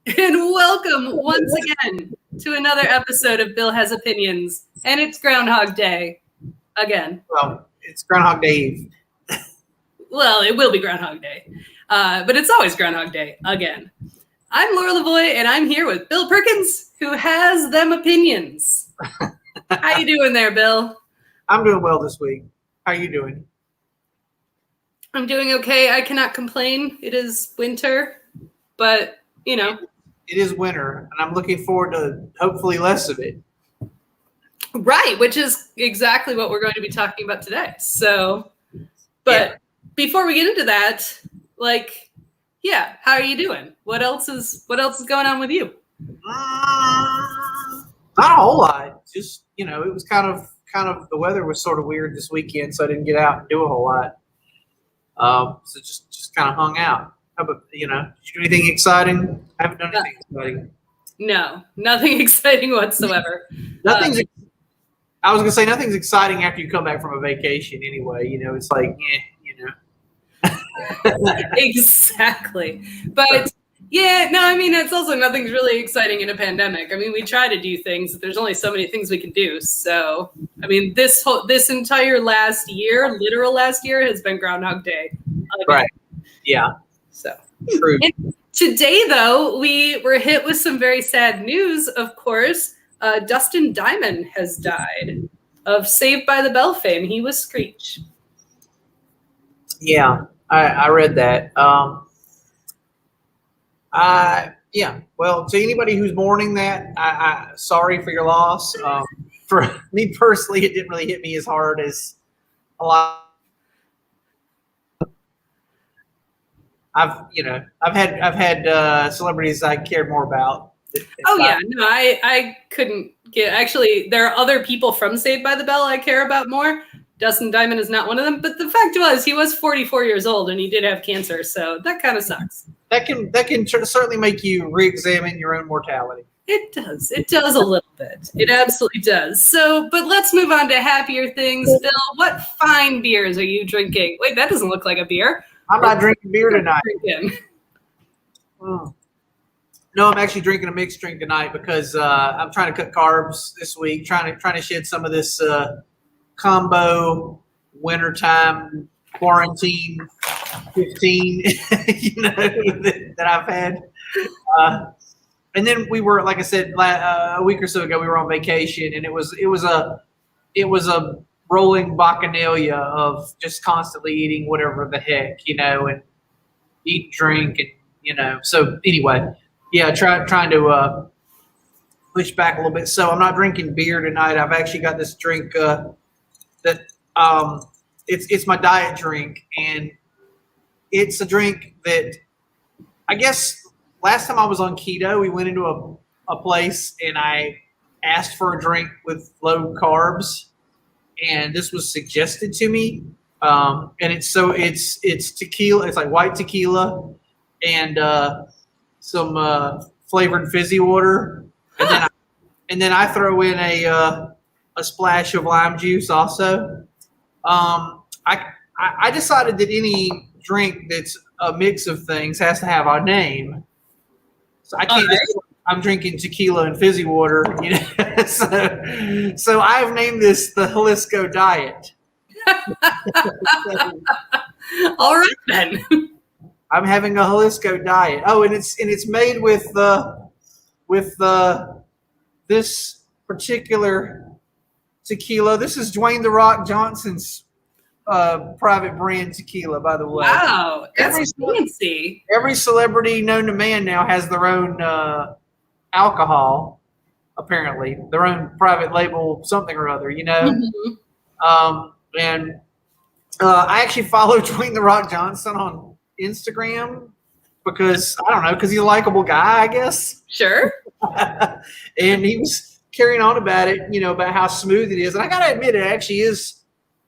And welcome once again to another episode of Bill Has Opinions. And it's Groundhog Day again. Well, it's Groundhog Day Eve. Well, it will be Groundhog Day. But it's always Groundhog Day again. I'm Laura Lavoie, and I'm here with Bill Perkins, who has them opinions. How you doing there, Bill? I'm doing well this week. How are you doing? I'm doing okay. I cannot complain. It is winter, but, you know. It is winter, and I'm looking forward to hopefully less of it. Right, which is exactly what we're going to be talking about today. So, but before we get into that, how are you doing? What else is going on with you? Not a whole lot. Just, it was kind of the weather was sort of weird this weekend, so I didn't get out and do a whole lot. So just kind of hung out. How about, did you do anything exciting? I haven't done anything exciting. No, nothing exciting whatsoever. I was going to say nothing's exciting after you come back from a vacation anyway. It's like, Exactly. But it's also nothing's really exciting in a pandemic. I mean, we try to do things, but there's only so many things we can do. So, I mean, this entire literal last year has been Groundhog Day. Right. Yeah. So true. And today, though, we were hit with some very sad news, of course. Dustin Diamond has died of Saved by the Bell fame. He was Screech. Yeah, I read that. Well, to anybody who's mourning that, I sorry for your loss. For me personally, it didn't really hit me as hard as a lot. I've had celebrities I cared more about. I couldn't get. Actually, there are other people from Saved by the Bell I care about more. Dustin Diamond is not one of them, but the fact was he was 44 years old and he did have cancer, so that kind of sucks. That can certainly make you re-examine your own mortality. It does. It does a little bit. It absolutely does. So, but let's move on to happier things. Bill, what fine beers are you drinking? Wait, that doesn't look like a beer. I'm not drinking beer tonight. No, I'm actually drinking a mixed drink tonight because I'm trying to cut carbs this week, trying to shed some of this combo wintertime quarantine 15 that I've had. And then we were, like I said, a week or so ago, we were on vacation, and it was a rolling bacchanalia of just constantly eating whatever the heck, and eat, drink, and so anyway, trying to push back a little bit. So I'm not drinking beer tonight. I've actually got this drink that it's my diet drink, and it's a drink that I guess last time I was on keto, we went into a place and I asked for a drink with low carbs, and this was suggested to me. And it's tequila. It's like white tequila and some flavored fizzy water, and then I throw in a splash of lime juice also. I decided that any drink that's a mix of things has to have a name. So I can't just, I'm drinking tequila and fizzy water, so I've named this the Jalisco Diet. All right then. I'm having a Jalisco Diet. Oh, and it's made with this particular tequila. This is Dwayne "The Rock" Johnson's private brand tequila, by the way. Wow, that's fancy. Every celebrity known to man now has their own alcohol, apparently, their own private label, something or other, Mm-hmm. And I actually follow Dwayne "The Rock" Johnson on Instagram because he's a likable guy, I guess. Sure. And he was carrying on about it, about how smooth it is. And I got to admit, it actually is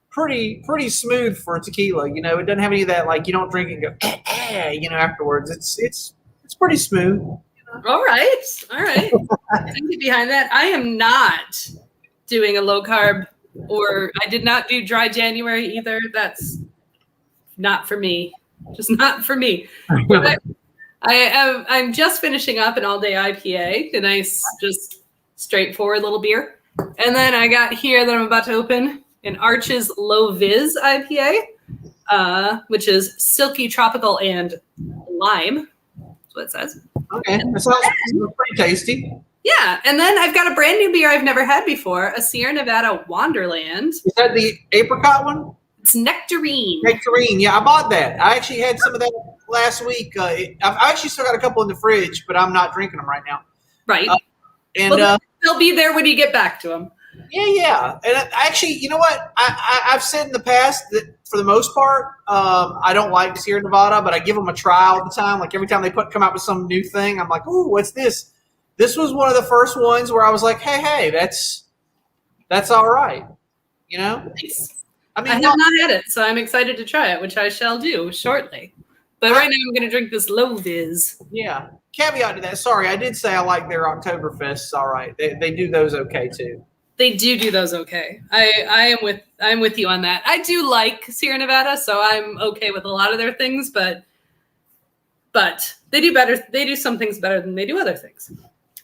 pretty smooth for tequila. It doesn't have any of that, like, you don't drink it and go, afterwards. It's pretty smooth. All right. I can get behind that. I am not doing a low carb, or I did not do dry January either. That's not for me. Just not for me. But I'm just finishing up an all-day IPA, a nice, just straightforward little beer. And then I got here that I'm about to open an Arches Low Viz IPA, which is silky, tropical, and lime. That's what it says. Okay, that sounds pretty tasty. Yeah, and then I've got a brand new beer I've never had before, a Sierra Nevada Wonderland. Is that the apricot one? It's Nectarine. Nectarine, yeah, I bought that. I actually had some of that last week. I've actually still got a couple in the fridge, but I'm not drinking them right now. Right. And they'll be there when you get back to them. Yeah. And actually, you know what? I've said in the past that for the most part, I don't like Sierra Nevada, but I give them a try all the time. Like every time they come out with some new thing, I'm like, ooh, what's this? This was one of the first ones where I was like, hey, that's all right. You know? Nice. I mean, I have not had it, so I'm excited to try it, which I shall do shortly. But right now I'm going to drink this Low Viz. Yeah. Caveat to that. Sorry, I did say I like their Oktoberfests. All right. They do those okay too. They do those okay. I'm with you on that. I do like Sierra Nevada, so I'm okay with a lot of their things, but they do better. They do some things better than they do other things.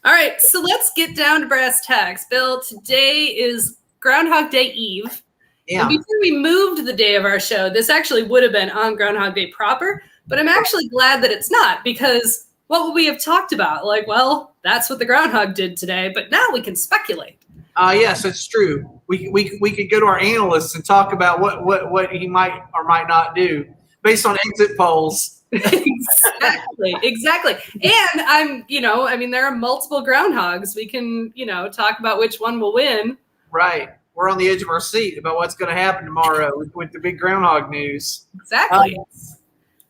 All right, so let's get down to brass tacks. Bill, today is Groundhog Day Eve. Yeah. And before we moved the day of our show, this actually would have been on Groundhog Day proper, but I'm actually glad that it's not, because what would we have talked about? Like, well, that's what the groundhog did today, but now we can speculate. Yes, it's true. We could go to our analysts and talk about what he might or might not do based on exit polls. Exactly. And there are multiple groundhogs. We can, talk about which one will win. Right. We're on the edge of our seat about what's going to happen tomorrow with the big groundhog news. Exactly.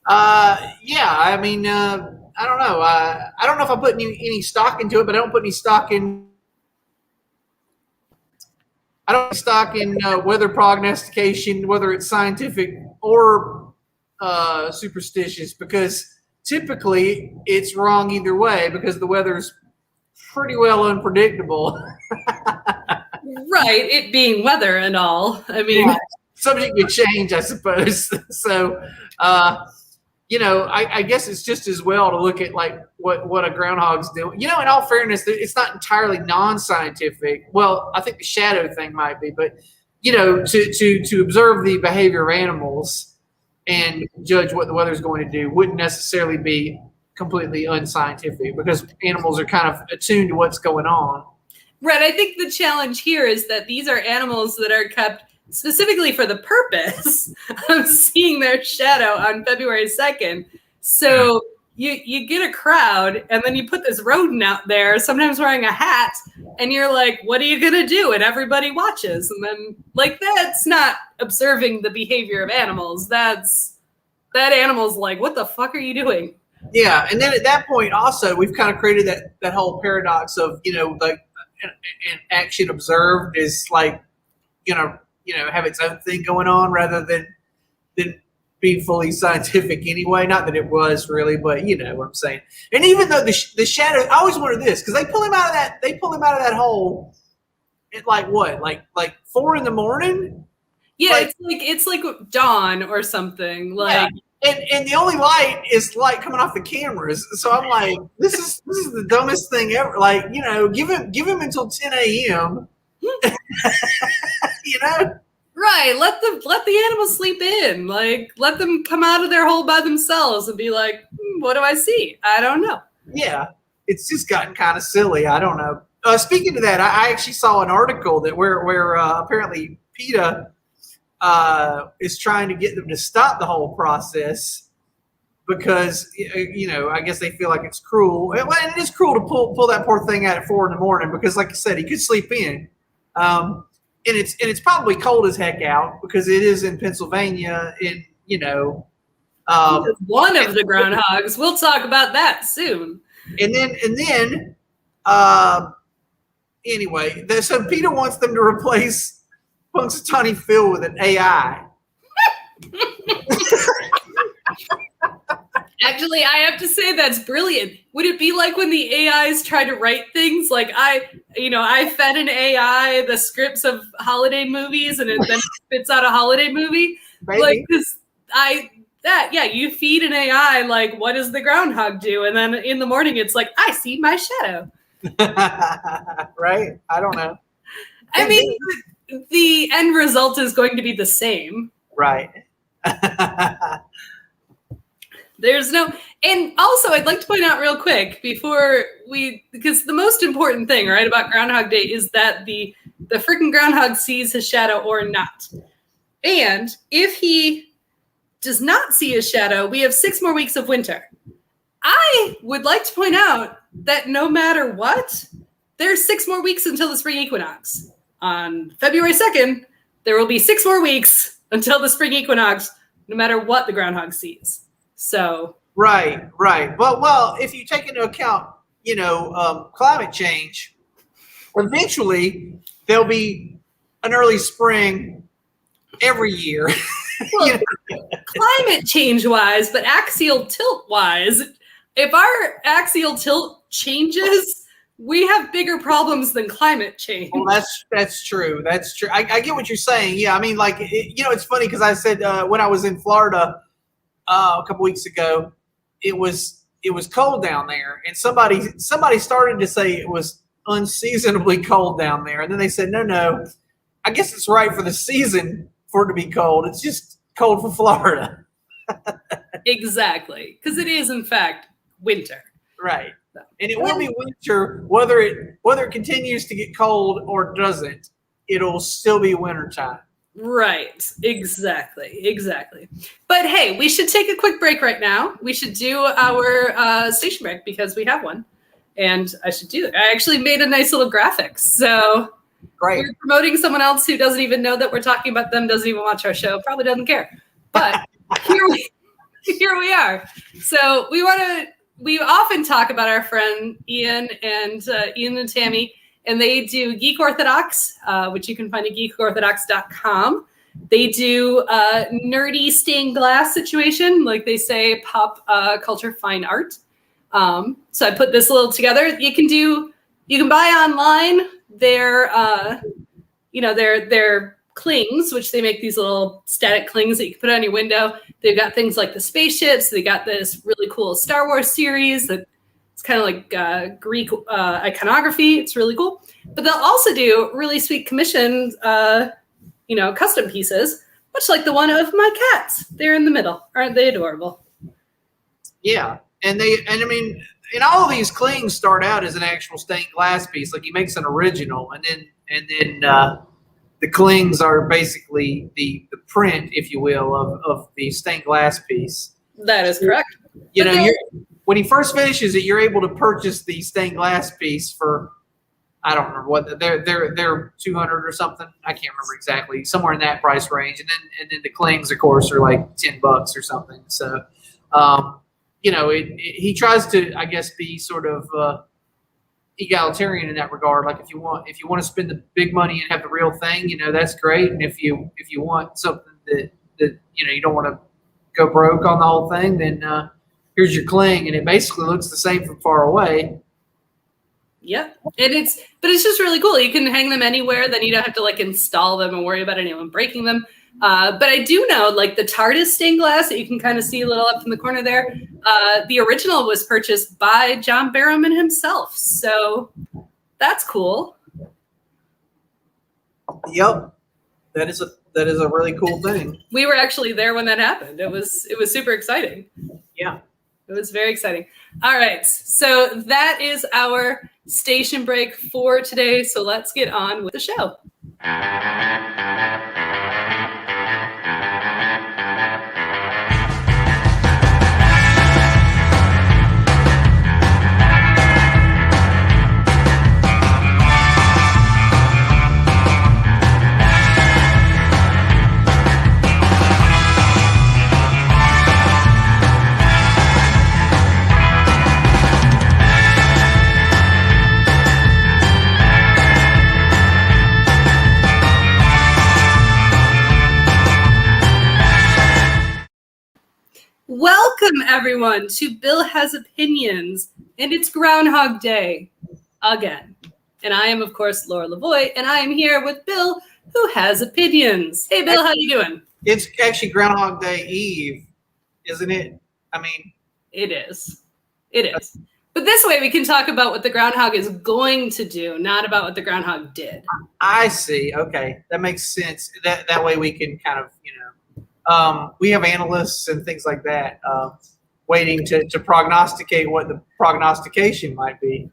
Yeah. I mean, I don't know. I don't know if I put any stock into it, but I don't put any stock in. I don't put stock in weather prognostication, whether it's scientific or superstitious, because typically it's wrong either way because the weather's pretty well unpredictable. Right, it being weather and all. I mean, yeah, subject to change, I suppose. So, I guess it's just as well to look at like what a groundhog's doing. In all fairness, it's not entirely non-scientific. Well, I think the shadow thing might be, but to observe the behavior of animals and judge what the weather's going to do wouldn't necessarily be completely unscientific because animals are kind of attuned to what's going on. Right. I think the challenge here is that these are animals that are kept specifically for the purpose of seeing their shadow on February 2nd. So you get a crowd and then you put this rodent out there, sometimes wearing a hat, and you're like, what are you going to do? And everybody watches. And then that's not observing the behavior of animals. That animal's like, what the fuck are you doing? Yeah. And then at that point also, we've kind of created that whole paradox of, an action observed is like, have its own thing going on rather than being fully scientific anyway. Not that it was really, but you know what I'm saying. And even though the shadow, I always wonder this because they pull him out of that hole at like what, like 4 a.m. Yeah, it's like dawn or something. Like, yeah. And the only light is light coming off the cameras. So I'm like, this is the dumbest thing ever. Like, give him until 10 a.m. Right. Let the animals sleep in. Like, let them come out of their hole by themselves and be like, what do I see? I don't know. Yeah. It's just gotten kind of silly. I don't know. Speaking of that, I actually saw an article that where apparently PETA is trying to get them to stop the whole process because, I guess they feel like it's cruel. And it is cruel to pull that poor thing out at 4 a.m. because, like I said, he could sleep in. And it's probably cold as heck out because it is in Pennsylvania. One of the groundhogs. We'll talk about that soon. And then anyway, so PETA wants them to replace Punxsutawney Phil with an AI. Actually, I have to say that's brilliant. Would it be like when the AIs try to write things? Like I fed an AI the scripts of holiday movies and it then spits out a holiday movie. Maybe. Like, because Yeah, you feed an AI like, what does the groundhog do? And then in the morning, it's like, I see my shadow. Right? I don't know. I mean, the end result is going to be the same. Right. There's no, and also I'd like to point out real quick because the most important thing, right, about Groundhog Day is that the freaking groundhog sees his shadow or not. And if he does not see his shadow, we have 6 more weeks of winter. I would like to point out that no matter what, there's 6 more weeks until the spring equinox. On February 2nd, there will be 6 more weeks until the spring equinox, no matter what the groundhog sees. So right. Well, if you take into account, climate change, eventually there'll be an early spring every year. Well, climate change wise, but axial tilt wise, if our axial tilt changes, we have bigger problems than climate change. Well, that's true. That's true. I get what you're saying. Yeah, I mean, like, it's funny because I said when I was in Florida a couple weeks ago, it was cold down there, and somebody started to say it was unseasonably cold down there, and then they said, no, I guess it's right for the season for it to be cold. It's just cold for Florida. Exactly, because it is in fact winter. Right. And it will be winter whether it continues to get cold or doesn't. It'll still be wintertime. Right. Exactly. But hey, we should take a quick break right now. We should do our station break because we have one. And I should do it. I actually made a nice little graphic. So great. We're promoting someone else who doesn't even know that we're talking about them, doesn't even watch our show, probably doesn't care. But here we are. So we often talk about our friend Ian and Tammy, and they do Geek Orthodox, which you can find at geekorthodox.com. They do nerdy stained glass situation, like they say, pop culture fine art. So I put this little together. You can buy online their clings, which they make these little static clings that you can put on your window. They've got things like the spaceships. They got this really cool Star Wars series that it's kind of like Greek iconography. It's really cool. But they'll also do really sweet commissioned, custom pieces, much like the one of my cats. They're in the middle. Aren't they adorable? Yeah. And all of these clings start out as an actual stained glass piece. Like he makes an original, and then the clings are basically the print, if you will, of the stained glass piece. That is correct. When he first finishes it, you're able to purchase the stained glass piece for, I don't remember what they're $200 or something. I can't remember exactly, somewhere in that price range. And then the clings, of course, are like $10 or something. So, he tries to, I guess, be sort of egalitarian in that regard. Like if you want to spend the big money and have the real thing, that's great. And if you want something that you don't want to go broke on the whole thing, then here's your cling, and it basically looks the same from far away. Yep. But it's just really cool. You can hang them anywhere. Then you don't have to like install them and worry about anyone breaking them. But I do know, like the TARDIS stained glass that you can kind of see a little up in the corner there. The original was purchased by John Barrowman himself, so that's cool. Yep, that is a really cool thing. We were actually there when that happened. It was super exciting. Yeah, it was very exciting. All right, so that is our station break for today. So let's get on with the show. Welcome, everyone, to Bill Has Opinions, and it's Groundhog Day again. And I am, of course, Laura Lavoie, and I am here with Bill, who has opinions. Hey, Bill, how you doing? It's actually Groundhog Day Eve. isn't it? I mean, It is. It is. But this way we can talk about what the groundhog is going to do, not about what the groundhog did. I see. Okay, that makes sense. That way we can kind of, we have analysts and things like that waiting to prognosticate what the prognostication might be.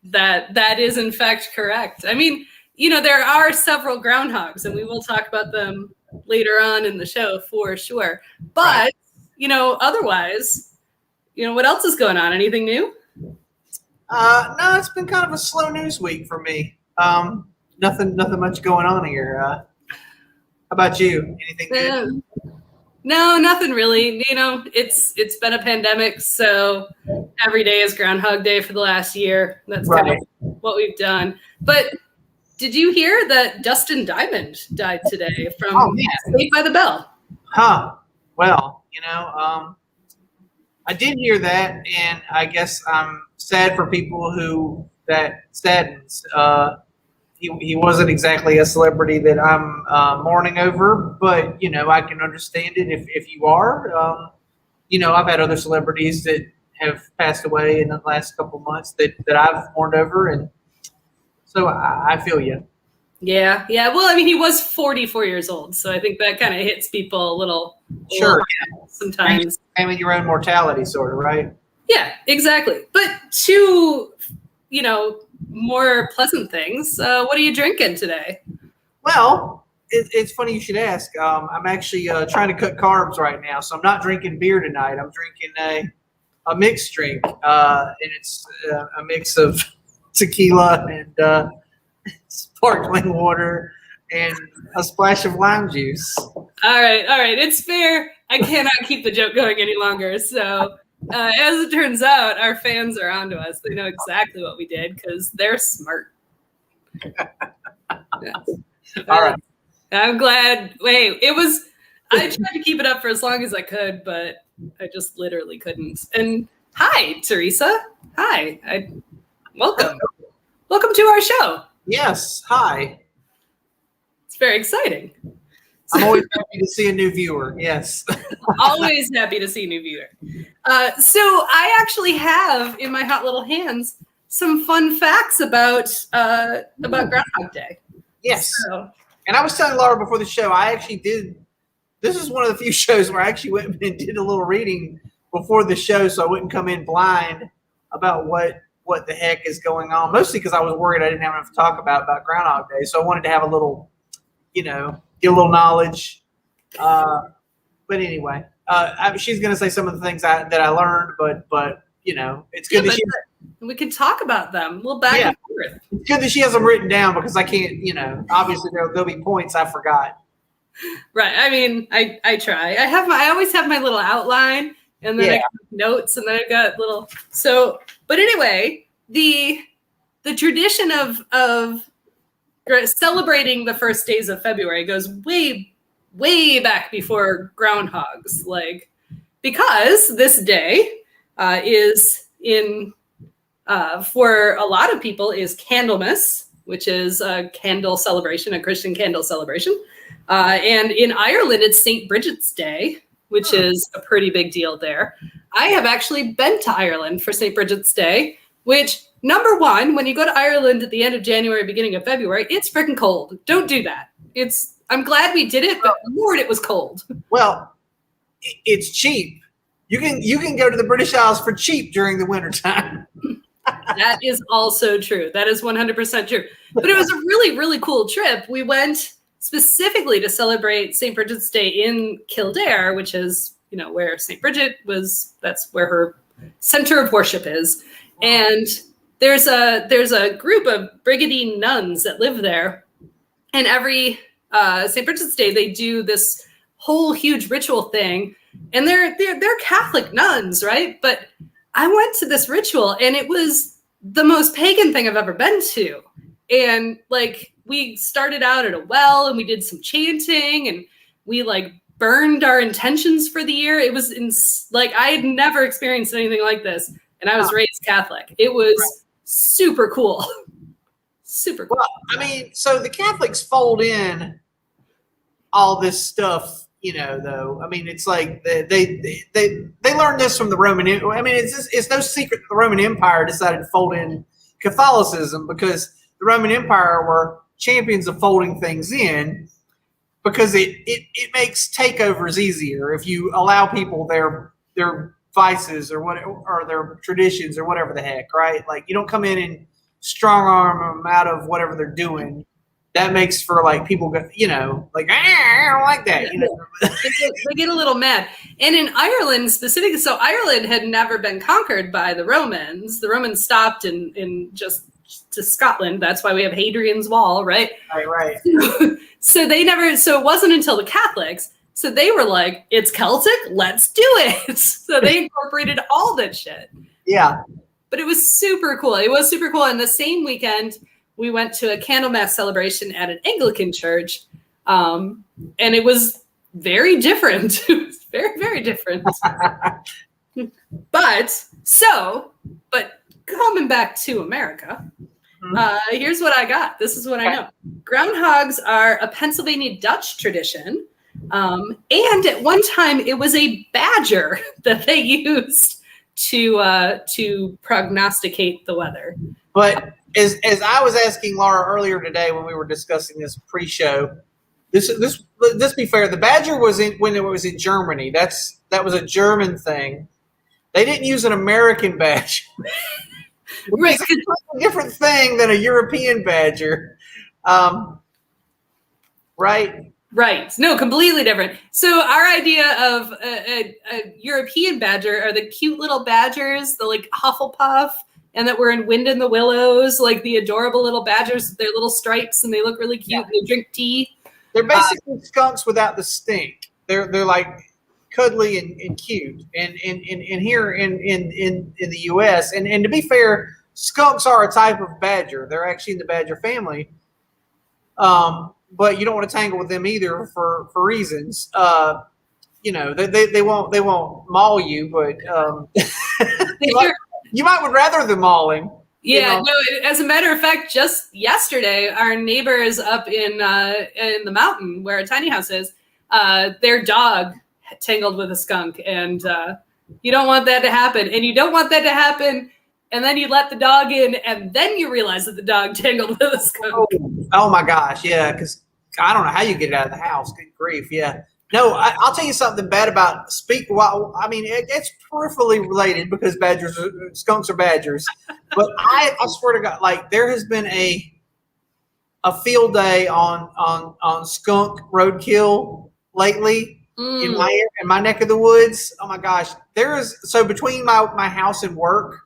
That is in fact correct. I mean, there are several groundhogs, and we will talk about them later on in the show for sure. But, otherwise, what else is going on? Anything new? No, it's been kind of a slow news week for me. Nothing much going on here. How about you? Anything good? No, nothing really. It's been a pandemic, so every day is Groundhog Day for the last year. That's kind of what we've done. But did you hear that Dustin Diamond died today from Saved by the Bell? Huh. Well, I did hear that, and I guess I'm sad for people who that saddens. He wasn't exactly a celebrity that I'm mourning over, but I can understand it if you are. I've had other celebrities that have passed away in the last couple months that I've mourned over, and so I feel you. Yeah. Well, I mean, he was 44 years old, so I think that kind of hits people a little. Sure. Sometimes. Claiming your own mortality, sort of, right? Yeah, exactly. But two, more pleasant things. What are you drinking today? Well, it's funny you should ask. I'm actually trying to cut carbs right now, so I'm not drinking beer tonight. I'm drinking a mixed drink, and it's a mix of tequila and sparkling water and a splash of lime juice. All right. It's fair. I cannot keep the joke going any longer. So, as it turns out, our fans are onto us. They know exactly what we did because they're smart. All right. I'm glad. Wait, I tried to keep it up for as long as I could, but I just literally couldn't. And hi, Teresa. Hi. Welcome. Welcome to our show. Yes. Hi. It's very exciting. I'm always happy to see a new viewer. Yes. Always happy to see a new viewer. So I actually have in my hot little hands some fun facts about Groundhog Day. Yes. And I was telling Laura before the show, I actually did. This is one of the few shows where I actually went and did a little reading before the show, so I wouldn't come in blind about what the heck is going on. Mostly because I was worried I didn't have enough to talk about Groundhog Day, so I wanted to have a little, get a little knowledge. But anyway, she's going to say some of the things that I learned, but it's good that we can talk about them a little back and forth. It's good that she has them written down because I can't, obviously there'll be points I forgot. Right. I mean, I try. I always have my little outline, and then I got notes, and then I got little. So, but anyway, the tradition of celebrating the first days of February goes way back before groundhogs, because this day is for a lot of people is Candlemas, which is a candle celebration, a Christian candle celebration. And in Ireland, it's St. Bridget's Day, which is a pretty big deal there. I have actually been to Ireland for St. Bridget's Day, which, number one, when you go to Ireland at the end of January, beginning of February, it's freaking cold. Don't do that. I'm glad we did it, but Lord, it was cold. Well, it's cheap. You can go to the British Isles for cheap during the wintertime. That is also true. That is 100% true. But it was a really, really cool trip. We went specifically to celebrate St. Bridget's Day in Kildare, which is, where St. Bridget was. That's where her center of worship is. And there's a group of Brigadine nuns that live there. And every St. Bridget's Day, they do this whole huge ritual thing. And they're Catholic nuns, right? But I went to this ritual, and it was the most pagan thing I've ever been to. And we started out at a well, and we did some chanting, and we burned our intentions for the year. It was I had never experienced anything like this, and I was raised Catholic. It was super cool. Super cool. Well, I mean, so the Catholics fold in all this stuff, though. I mean, it's like they learned this from the Roman. I mean, it's no secret that the Roman Empire decided to fold in Catholicism because the Roman Empire were champions of folding things in because it makes takeovers easier if you allow people their vices or their traditions or whatever the heck, right? Like you don't come in and strong arm them out of whatever they're doing. That makes for like people go, like I don't like that. They get a little mad. And in Ireland specifically, so Ireland had never been conquered by the Romans. The Romans stopped in just to Scotland. That's why we have Hadrian's Wall, right? Right. So it wasn't until the Catholics. So they were like, it's Celtic, let's do it. So they incorporated all that shit. Yeah. But it was super cool. And the same weekend, we went to a Candlemas celebration at an Anglican church. And it was very different. It was very, very different. But coming back to America, here's what I got. This is what I know. Groundhogs are a Pennsylvania Dutch tradition. And at one time, it was a badger that they used to prognosticate the weather. But as I was asking Laura earlier today when we were discussing this pre-show, let's be fair. The badger was when it was in Germany. That was a German thing. They didn't use an American badger. Right. It's a different thing than a European badger. Right? Right. No, completely different. So our idea of a European badger are the cute little badgers, the like Hufflepuff, and that were in Wind in the Willows, like the adorable little badgers with their little stripes, and they look really cute. And they drink tea. They're basically skunks without the stink. They're like cuddly and cute. And here in the U.S. and to be fair, skunks are a type of badger. They're actually in the badger family. But you don't want to tangle with them either for reasons. They won't maul you, but you might would rather them mauling. Yeah, no. As a matter of fact, just yesterday, our neighbors up in the mountain where our tiny house is, their dog tangled with a skunk, and you don't want that to happen. And you don't want that to happen. And then you let the dog in, and then you realize that the dog tangled with a skunk. Oh my gosh, yeah, because I don't know how you get it out of the house. Good grief, yeah. No, I'll tell you something bad about it's peripherally related because skunks are badgers. But I swear to God, like there has been a field day on skunk roadkill lately in my neck of the woods. Oh my gosh, so between my house and work,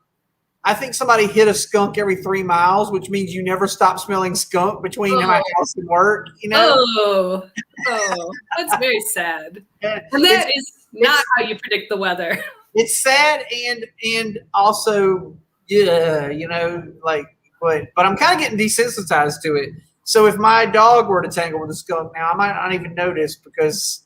I think somebody hit a skunk every 3 miles, which means you never stop smelling skunk between my house and work. Oh, that's very sad. And that is not how you predict the weather. It's sad and also, but I'm kind of getting desensitized to it. So if my dog were to tangle with a skunk now, I might not even notice because.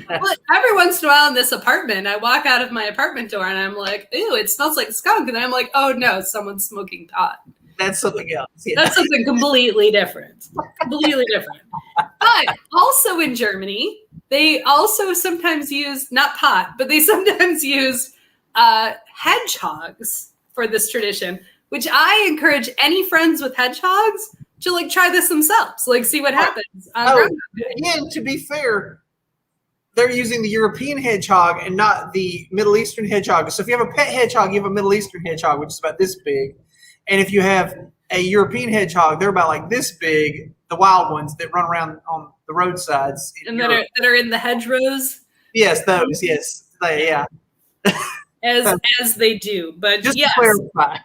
Well, every once in a while in this apartment, I walk out of my apartment door and I'm like, "Ew, it smells like skunk," and I'm like, "Oh no, someone's smoking pot." That's something else. Yeah. That's something completely different. Completely different. But also in Germany, they also sometimes use not pot, but they sometimes use hedgehogs for this tradition, which I encourage any friends with hedgehogs to like try this themselves, like see what happens. Again, to be fair, they're using the European hedgehog and not the Middle Eastern hedgehog. So if you have a pet hedgehog, you have a Middle Eastern hedgehog, which is about this big. And if you have a European hedgehog, they're about like this big, the wild ones that run around on the roadsides. And that are in the hedgerows? Yes, those, yes. Yeah. As they do. But just yes. to clarify.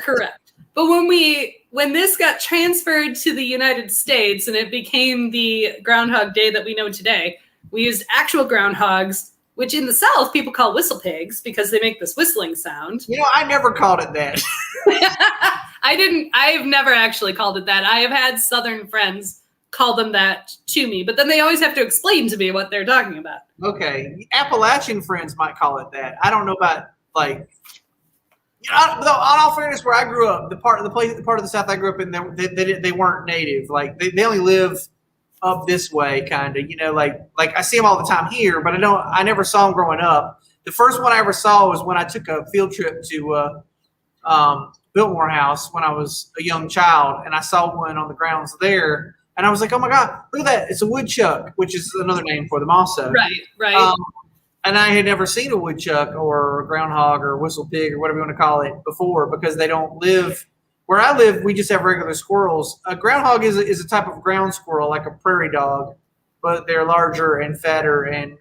Correct. But when this got transferred to the United States and it became the Groundhog Day that we know today, we used actual groundhogs, which in the South people call whistle pigs because they make this whistling sound. I never called it that. I've never actually called it that. I have had Southern friends call them that to me, but then they always have to explain to me what they're talking about. Okay. Appalachian friends might call it that. I don't know about on all fairness, where I grew up, the part of the South I grew up in, they weren't native. Like they only live up this way, kind of. Like I see them all the time here, but I never saw them growing up. The first one I ever saw was when I took a field trip to Biltmore House when I was a young child, and I saw one on the grounds there, and I was like, oh my God, look at that! It's a woodchuck, which is another name for them also. Right. And I had never seen a woodchuck or a groundhog or whistle pig or whatever you want to call it before, because they don't live where I live. We just have regular squirrels. A groundhog is a type of ground squirrel, like a prairie dog, but they're larger and fatter and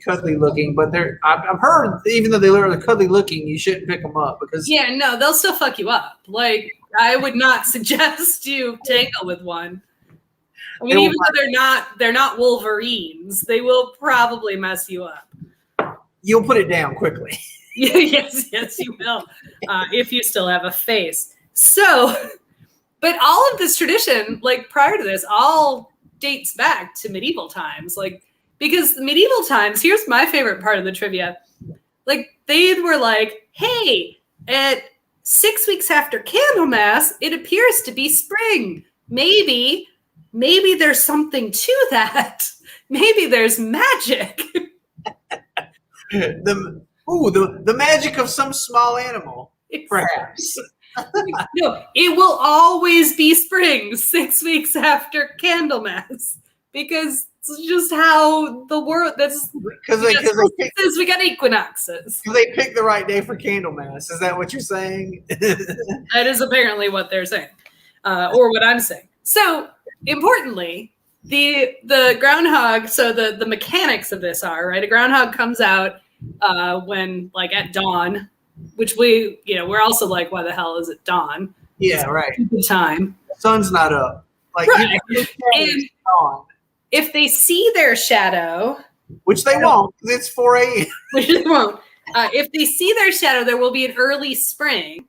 cuddly looking. But I've heard, even though they're cuddly looking, you shouldn't pick them up because no, they'll still fuck you up. Like, I would not suggest you tangle with one. I mean, even though they're not Wolverines, they will probably mess you up. You'll put it down quickly. Yes, you will, if you still have a face. So, but all of this tradition, like prior to this, all dates back to medieval times. Like, because the medieval times, here's my favorite part of the trivia. Like, they were like, hey, at 6 weeks after Candlemas, it appears to be spring. Maybe there's something to that. Maybe there's magic. The magic of some small animal, perhaps. No, it will always be spring 6 weeks after Candlemas, because it's just how the world. That's because we got equinoxes. They picked the right day for Candlemas. Is that what you're saying? That is apparently what they're saying, or what I'm saying. So importantly, the groundhog. So the mechanics of this are right. A groundhog comes out when like at dawn, which we're also like, why the hell is it dawn? Yeah, right. Good time. The sun's not up. Like right. And if they see their shadow, which they won't, because it's 4 a.m. Which they won't. If they see their shadow, there will be an early spring.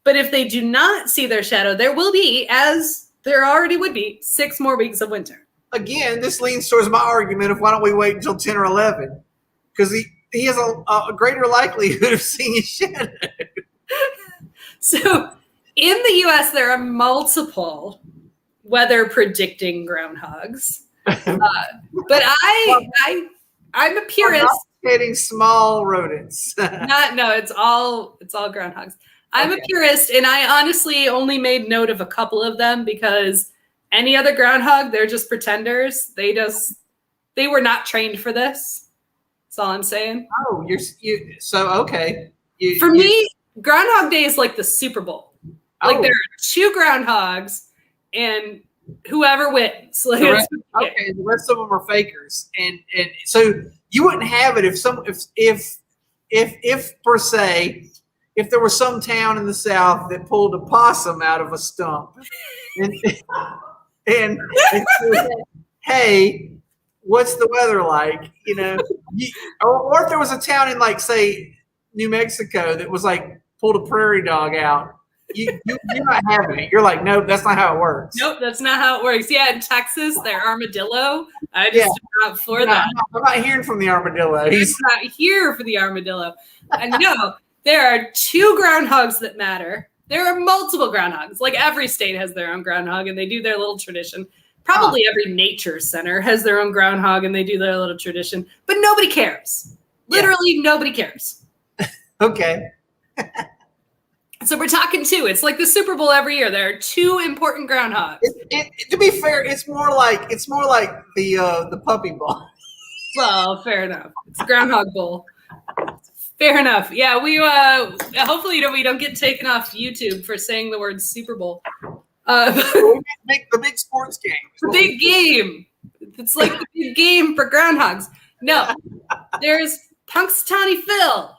But if they do not see their shadow, there will be, as there already would be, 6 more weeks of winter. Again, this leans towards my argument of why don't we wait until 10 or 11? Because he has a greater likelihood of seeing his shadow. So in the U.S., there are multiple weather predicting groundhogs. But I'm a purist. Getting small rodents. It's all groundhogs. I'm a purist, and I honestly only made note of a couple of them because any other groundhog, they're just pretenders. They were not trained for this. That's all I'm saying. Oh, so okay. For me, Groundhog Day is like the Super Bowl. Like there are 2 groundhogs, and whoever wins. Like, the rest of them are fakers, and so you wouldn't have it if per se, if there was some town in the South that pulled a possum out of a stump, and said, hey, what's the weather like? Or if there was a town in like say New Mexico that was like pulled a prairie dog out. You're not having it. You're like, nope, that's not how it works. Nope, that's not how it works. Yeah, in Texas, their armadillo. I just am not for that. I'm not hearing from the armadillo. He's not here for the armadillo. And no, there are 2 groundhogs that matter. There are multiple groundhogs. Like every state has their own groundhog, and they do their little tradition. Probably every nature center has their own groundhog, and they do their little tradition. But nobody cares. Literally, nobody cares. Okay. So we're talking 2. It's like the Super Bowl every year. There are 2 important groundhogs. To be fair, it's more like the Puppy Bowl. Well, fair enough. It's Groundhog Bowl. Fair enough. Yeah, we hopefully we don't get taken off YouTube for saying the word Super Bowl. The big sports game. The big game. It's like the big game for groundhogs. No, there's Punxsutawney Phil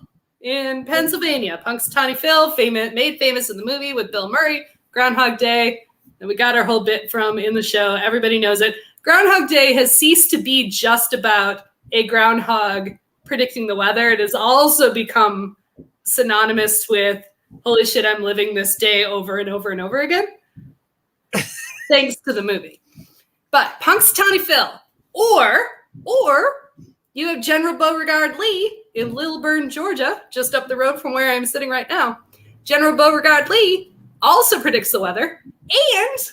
in Pennsylvania. Punxsutawney Phil, made famous in the movie with Bill Murray, Groundhog Day. And we got our whole bit from in the show. Everybody knows it. Groundhog Day has ceased to be just about a groundhog predicting the weather. It has also become synonymous with, holy shit, I'm living this day over and over and over again. Thanks to the movie. But Punxsutawney Phil, or you have General Beauregard Lee in Lilburn, Georgia, just up the road from where I'm sitting right now. General Beauregard Lee also predicts the weather. And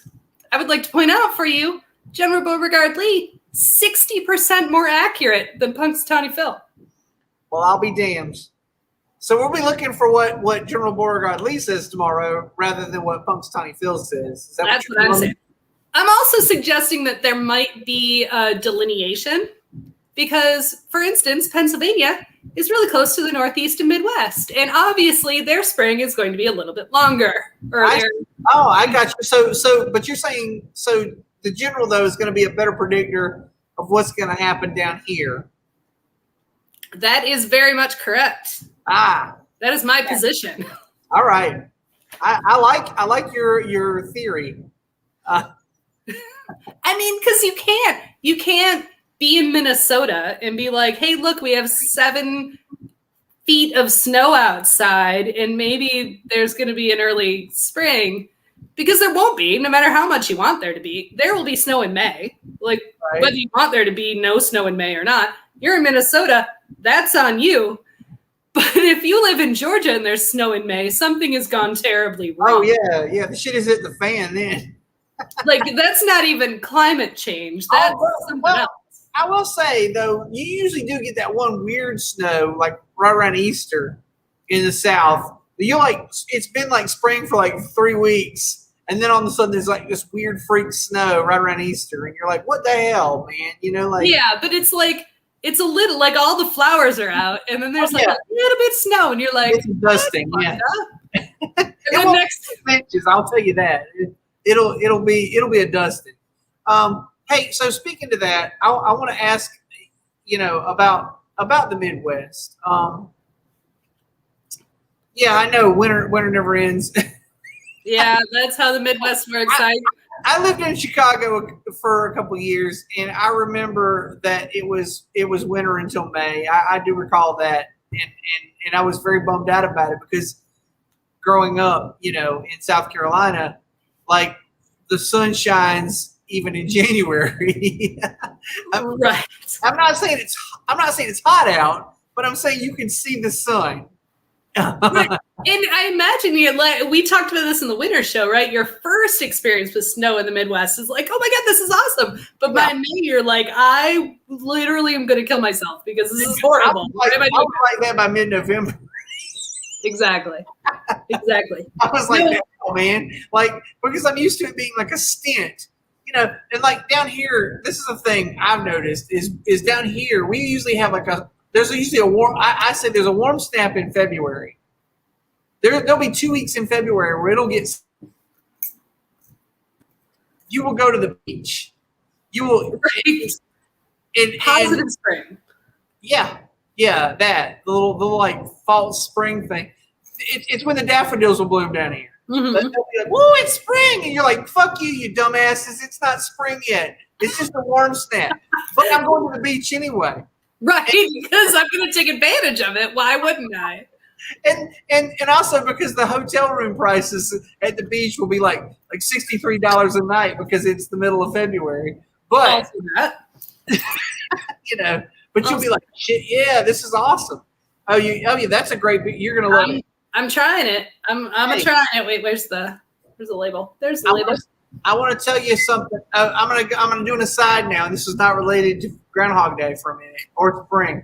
I would like to point out for you General Beauregard Lee, 60% more accurate than Punxsutawney Phil. Well, I'll be damned. So we'll be looking for what General Beauregard Lee says tomorrow rather than what Punxsutawney Phil says. Is that That's what I'm saying. I'm also suggesting that there might be a delineation because, for instance, Pennsylvania is really close to the Northeast and Midwest. And obviously their spring is going to be a little bit longer. I got you. But you're saying, so the general, though, is going to be a better predictor of what's going to happen down here. That is very much correct. That is my position. All right. I like your theory. I mean, because you can't be in Minnesota and be like, hey, look, we have 7 feet of snow outside and maybe there's going to be an early spring, because there won't be, no matter how much you want there to be. There will be snow in May. Like, right. Whether you want there to be no snow in May or not, you're in Minnesota, that's on you. But if you live in Georgia and there's snow in May, something has gone terribly wrong. Oh, yeah. The shit is hit the fan then. Like, that's not even climate change. That's something else. I will say, though, you usually do get that one weird snow, like right around Easter in the South. It's been like spring for like 3 weeks, and then all of a sudden there's like this weird freak snow right around Easter, and you're like, what the hell, man? Yeah, but it's like, it's a little, like all the flowers are out, and then there's a little bit of snow, and you're like, it's dusting, yeah. And then next inches, I'll tell you that. It'll be a dusting. Hey, so speaking to that, I want to ask, about the Midwest. Yeah, I know winter never ends. Yeah, that's how the Midwest works. I lived in Chicago for a couple of years, and I remember that it was winter until May. I do recall that, and I was very bummed out about it because growing up, in South Carolina, like the sun shines even in January. Right. I'm not saying it's hot out, but I'm saying you can see the sun. Right. And I imagine we talked about this in the winter show, right? Your first experience with snow in the Midwest is like, oh my God, this is awesome. But by May, you're like, I literally am going to kill myself because this is horrible. I was like that by mid-November. Exactly. I was like, oh man, because I'm used to it being like a stint. And like down here, this is a thing I've noticed is down here, we usually have there's usually a warm, I say there's a warm snap in February. There'll be 2 weeks in February where you will go to the beach. You will, positive spring. Yeah, that, the little like false spring thing. It's when the daffodils will bloom down here. Mm-hmm. They'll be like, whoa, it's spring. And you're like, fuck you, you dumbasses. It's not spring yet. It's just a warm snap. But I'm going to the beach anyway. Right, because I'm going to take advantage of it. Why wouldn't I? And also because the hotel room prices at the beach will be like $63 a night because it's the middle of February. But, but you'll be like, shit, yeah, this is awesome. Oh, yeah, that's a great beach. You're going to love it. I'm trying it. I'm trying it. Wait, where's the label? There's the label. I want to tell you something. I'm gonna do an aside now, and this is not related to Groundhog Day for a minute or spring,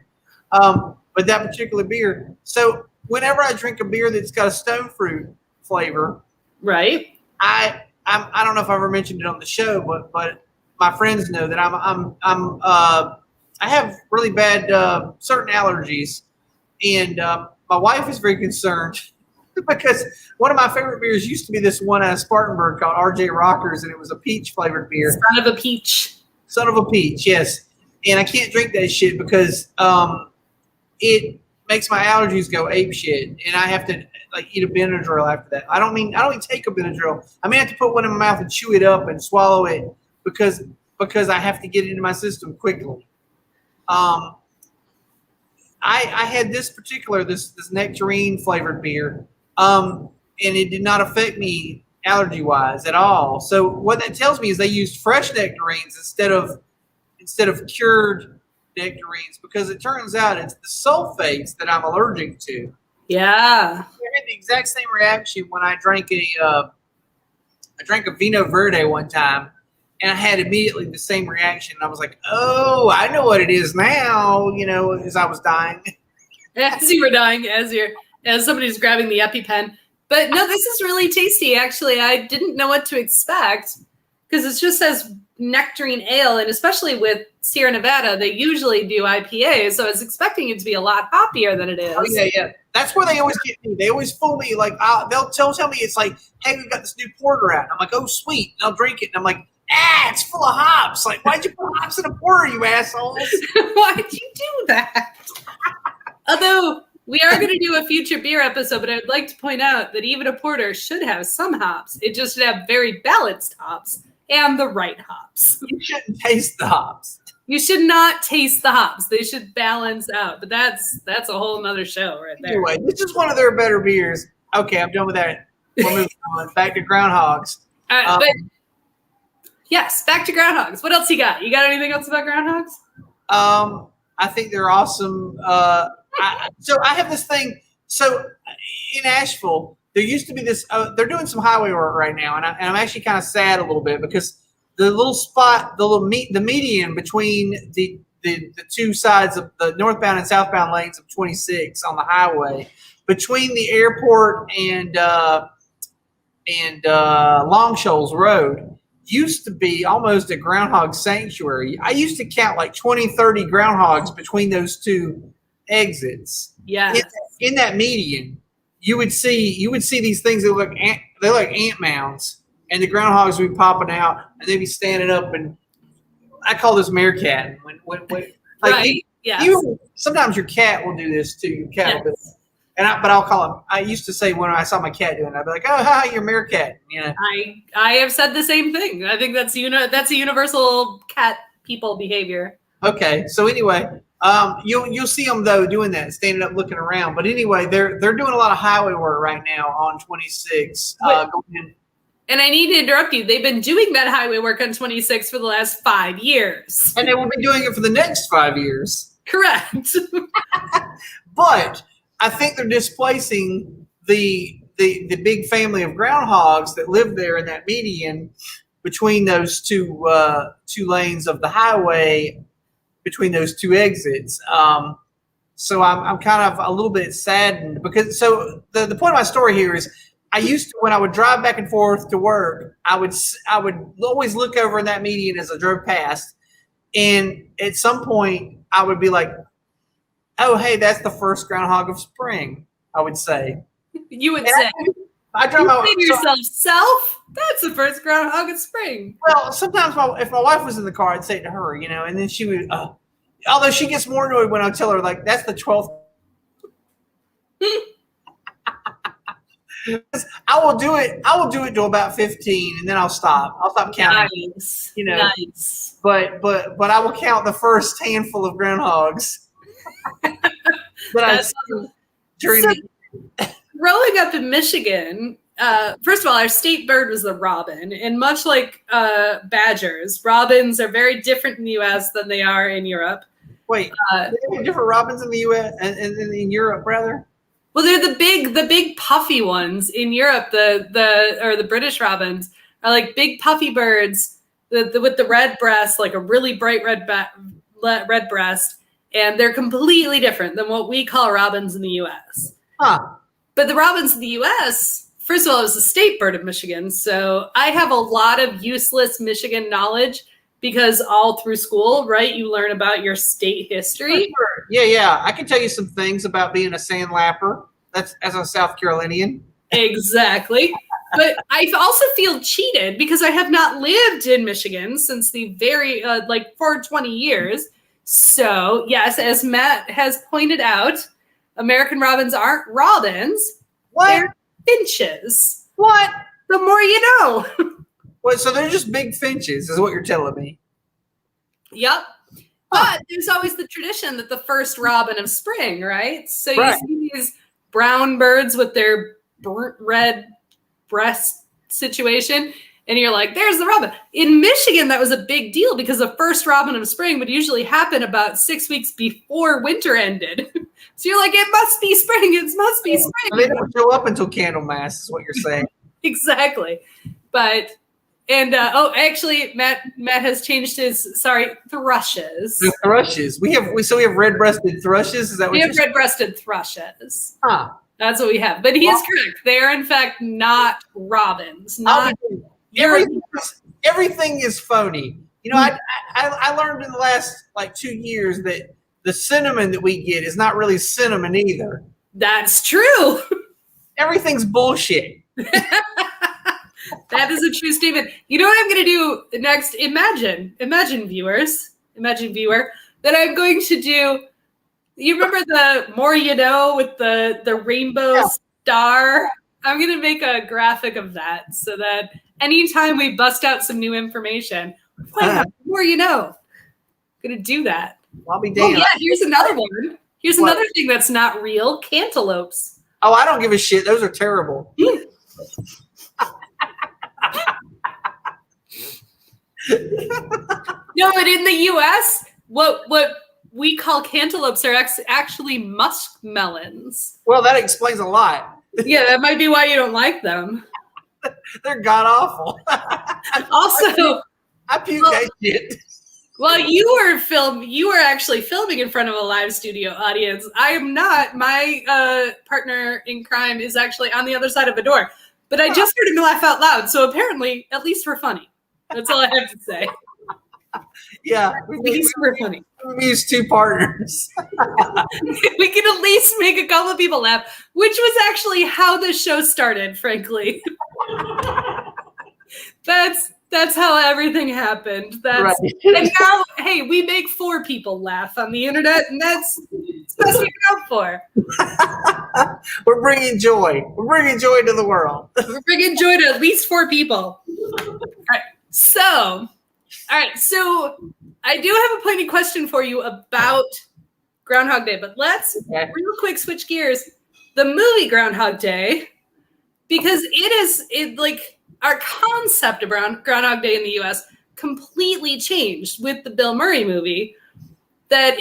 but that particular beer. So whenever I drink a beer that's got a stone fruit flavor, right? I don't know if I ever mentioned it on the show, but my friends know that I have really bad certain allergies, and my wife is very concerned. Because one of my favorite beers used to be this one out of Spartanburg called RJ Rockers, and it was a peach flavored beer. Son of a peach. Son of a peach, yes. And I can't drink that shit because it makes my allergies go ape shit, and I have to eat a Benadryl after that. I don't mean take a Benadryl. I may have to put one in my mouth and chew it up and swallow it because I have to get it into my system quickly. I had this nectarine flavored beer. And it did not affect me allergy-wise at all. So what that tells me is they used fresh nectarines instead of cured nectarines, because it turns out it's the sulfates that I'm allergic to. Yeah. I had the exact same reaction when I drank a Vino Verde one time, And I had immediately the same reaction. I was like, oh, I know what it is now, as I was dying. As you were dying, as somebody's grabbing the EpiPen. But no, this is really tasty. Actually, I didn't know what to expect because it just says nectarine ale, and especially with Sierra Nevada, they usually do IPAs, so I was expecting it to be a lot hoppier than it is. Oh yeah. That's where they always get me. They always fool me. Like they'll tell me it's like, hey, we've got this new porter out. And I'm like, oh sweet, and I'll drink it, and I'm like, it's full of hops. Like, why'd you put hops in a porter, you assholes? Why'd you do that? Although we are going to do a future beer episode, but I'd like to point out that even a porter should have some hops. It just should have very balanced hops and the right hops. You shouldn't taste the hops. You should not taste the hops. They should balance out. But that's a whole nother show right there. Anyway, this is one of their better beers. Okay, I'm done with that. We'll move on. Back to Groundhogs. But yes, back to Groundhogs. What else you got? You got anything else about Groundhogs? I think they're awesome. So I have this thing. So in Asheville, there used to be this. They're doing some highway work right now, and I'm actually kind of sad a little bit because the little spot, the median between the two sides of the northbound and southbound lanes of 26 on the highway, between the airport and Long Shoals Road, used to be almost a groundhog sanctuary. I used to count like 20, 30 groundhogs between those two exits. Yeah. In that median, you would see these things that look like ant mounds, and the groundhogs would be popping out, and they'd be standing up, and I call this meerkat. When like right. Sometimes your cat will do this too. Your cat will do this. But I'll call him. I used to say when I saw my cat doing it, I'd be like, "Oh, hi, you're meerkat." I have said the same thing. I think that's a universal cat people behavior. Okay, so anyway, you'll see them though doing that, standing up, looking around. But anyway, they're doing a lot of highway work right now on 26. And I need to interrupt you. They've been doing that highway work on 26 for the last 5 years, and they will be doing it for the next 5 years. Correct. But I think they're displacing the big family of groundhogs that live there in that median between those two lanes of the highway, between those two exits. So I'm kind of a little bit saddened because the point of my story here is I used to, when I would drive back and forth to work, I would always look over in that median as I drove past, and at some point I would be like, oh, hey, that's the first groundhog of spring, I would say. You would say. I drive my to yourself, self, that's the first groundhog of spring. Well, sometimes if my wife was in the car, I'd say it to her, and then she would, although she gets more annoyed when I tell her, like, that's the 12th. I will do it to about 15, and then I'll stop. I'll stop counting. Nice. Nice. But I will count the first handful of groundhogs. Growing up in Michigan, first of all, our state bird was the robin, and much like badgers, robins are very different in the U.S. than they are in Europe. Wait, are there different robins in the U.S. and in Europe, rather? Well, they're the big puffy ones in Europe. The British robins are like big puffy birds with the red breast, like a really bright red breast. And they're completely different than what we call robins in the U.S. Huh. But the robins in the U.S., first of all, it was the state bird of Michigan. So I have a lot of useless Michigan knowledge because all through school, right, you learn about your state history. Sure. Yeah. I can tell you some things about being a sandlapper. That's as a South Carolinian. Exactly. But I also feel cheated because I have not lived in Michigan since the very, for 20 years. So, yes, as Matt has pointed out, American robins aren't robins. What? They're finches. What? The more you know. Well, so they're just big finches, is what you're telling me. Yep. But there's always the tradition that the first robin of spring, right? So you see these brown birds with their burnt red breast situation, and you're like, there's the robin. In Michigan, that was a big deal because the first robin of spring would usually happen about 6 weeks before winter ended. So you're like, it must be spring. It must be spring. They don't show up until Candlemas is what you're saying. Exactly. But And actually, Matt has changed his thrushes. The thrushes. We have red-breasted thrushes. Is that what we have red-breasted thrushes? Huh. That's what we have. But he is correct. They are in fact not robins. Not everything is phony. You know, I learned in the last 2 years that the cinnamon that we get is not really cinnamon either. That's true. Everything's bullshit. That is a true statement. You know what I'm going to do next? Imagine viewer, that I'm going to do. You remember the More You Know with the rainbow star? I'm going to make a graphic of that so that anytime we bust out some new information, More You Know. I'm going to do that. I'll be damned. Oh, yeah, here's another one. Here's another thing that's not real. Cantaloupes. Oh, I don't give a shit. Those are terrible. No, but in the U.S., what we call cantaloupes are actually muskmelons. Well, that explains a lot. Yeah, that might be why you don't like them. They're god awful. Also, I puke that shit. Well, you were actually filming in front of a live studio audience. I am not. My partner in crime is actually on the other side of a door. But I just heard him laugh out loud. So apparently, at least we're funny. That's all I have to say. Yeah. At least we're funny. We use two partners. We can at least make a couple of people laugh, which was actually how the show started, frankly. That's how everything happened. Right. And now, hey, we make 4 people laugh on the internet, and that's what we go for. We're bringing joy. We're bringing joy to the world. We're bringing joy to at least 4 people. All right. So I do have a pointed question for you about Groundhog Day, but let's real quick switch gears. The movie Groundhog Day, because our concept of Groundhog Day in the U.S. completely changed with the Bill Murray movie. That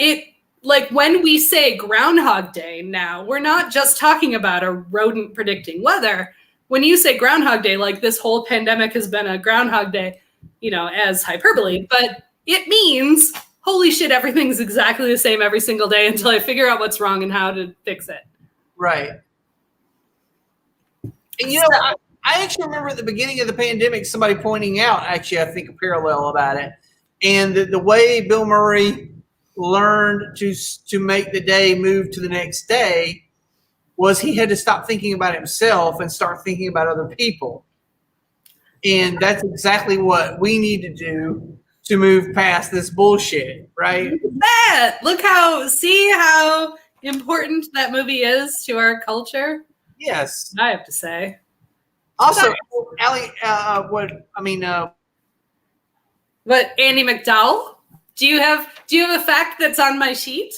when we say Groundhog Day now, we're not just talking about a rodent predicting weather. When you say Groundhog Day, this whole pandemic has been a Groundhog Day, as hyperbole, but it means, holy shit, everything's exactly the same every single day until I figure out what's wrong and how to fix it. Right. And I actually remember at the beginning of the pandemic, somebody pointing out, I think a parallel about it. And the way Bill Murray learned to make the day move to the next day was he had to stop thinking about himself and start thinking about other people. And that's exactly what we need to do to move past this bullshit, right? Look at that. See how important that movie is to our culture? Yes. I have to say. Also, Allie, But Andy McDowell? Do you have a fact that's on my sheet?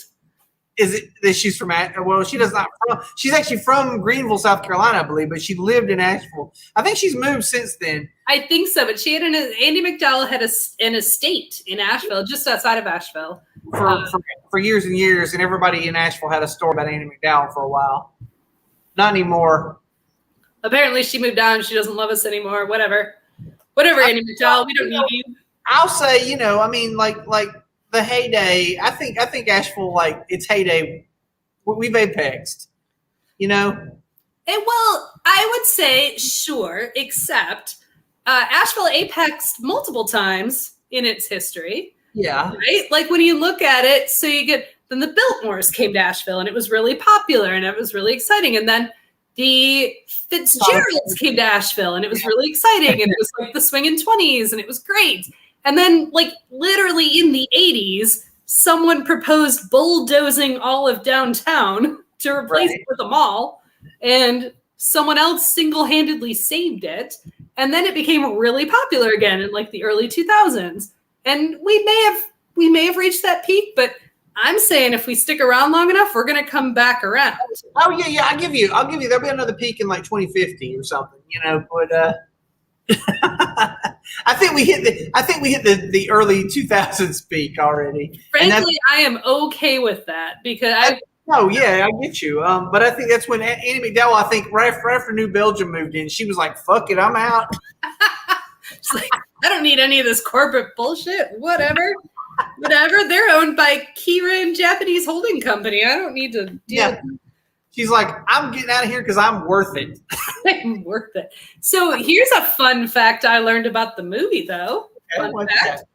Is it that she's from? Well, she does not. She's actually from Greenville, South Carolina, I believe, but she lived in Asheville. I think she's moved since then. I think so, but she had Andy McDowell had an estate in Asheville, just outside of Asheville, for years and years, and everybody in Asheville had a story about Andy McDowell for a while. Not anymore. Apparently, she moved on. She doesn't love us anymore. Whatever, Andy McDowell. We don't need you. I'll say, like the heyday. I think Asheville, its heyday, we've apexed. And well, I would say sure, except Asheville apexed multiple times in its history. Yeah. Right? When you look at it, so you get then the Biltmores came to Asheville, and it was really popular, and it was really exciting, and then the Fitzgeralds came to Asheville, and it was really exciting, and it was the swinging 20s, and it was great. And then, literally in the 80s, someone proposed bulldozing all of downtown to replace it with a mall, and someone else single-handedly saved it. And then it became really popular again in the early 2000s. And we may have reached that peak, but I'm saying if we stick around long enough, we're going to come back around. Oh yeah, I'll give you. There'll be another peak in 2050 or something, but. I think we hit the early 2000s peak already. Frankly, I am okay with that because I get you. But I think that's when Annie McDowell, right after New Belgium moved in, she was like, "Fuck it, I'm out." It's like, I don't need any of this corporate bullshit. Whatever. They're owned by Kirin Japanese holding company. I don't need to deal with. She's like, I'm getting out of here because I'm worth it. I'm worth it. So here's a fun fact I learned about the movie, though. Okay, Fun fact.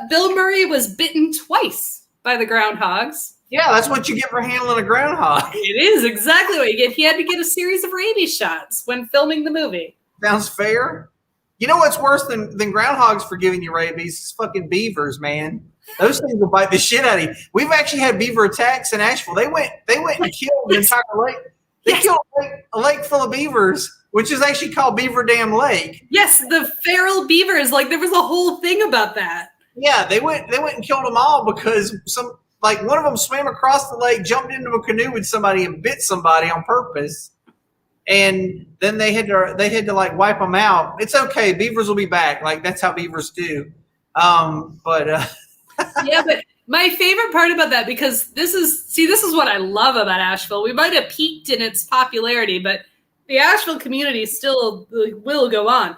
Bill Murray was bitten twice by the groundhogs. Yeah, that's what you get for handling a groundhog. It is exactly what you get. He had to get a series of rabies shots when filming the movie. Sounds fair. You know what's worse than groundhogs for giving you rabies? It's fucking beavers, man. Those things will bite the shit out of you. We've actually had beaver attacks in Asheville. They went and killed an entire lake. They killed a lake full of beavers, which is actually called Beaver Dam Lake. Yes, the feral beavers. Like, there was a whole thing about that. Yeah, they went and killed them all because one of them swam across the lake, jumped into a canoe with somebody, and bit somebody on purpose. And then they had to like wipe them out. It's okay. Beavers will be back. Like, that's how beavers do. Yeah, but my favorite part about that, because this is what I love about Asheville. We might have peaked in its popularity, but the Asheville community still will go on.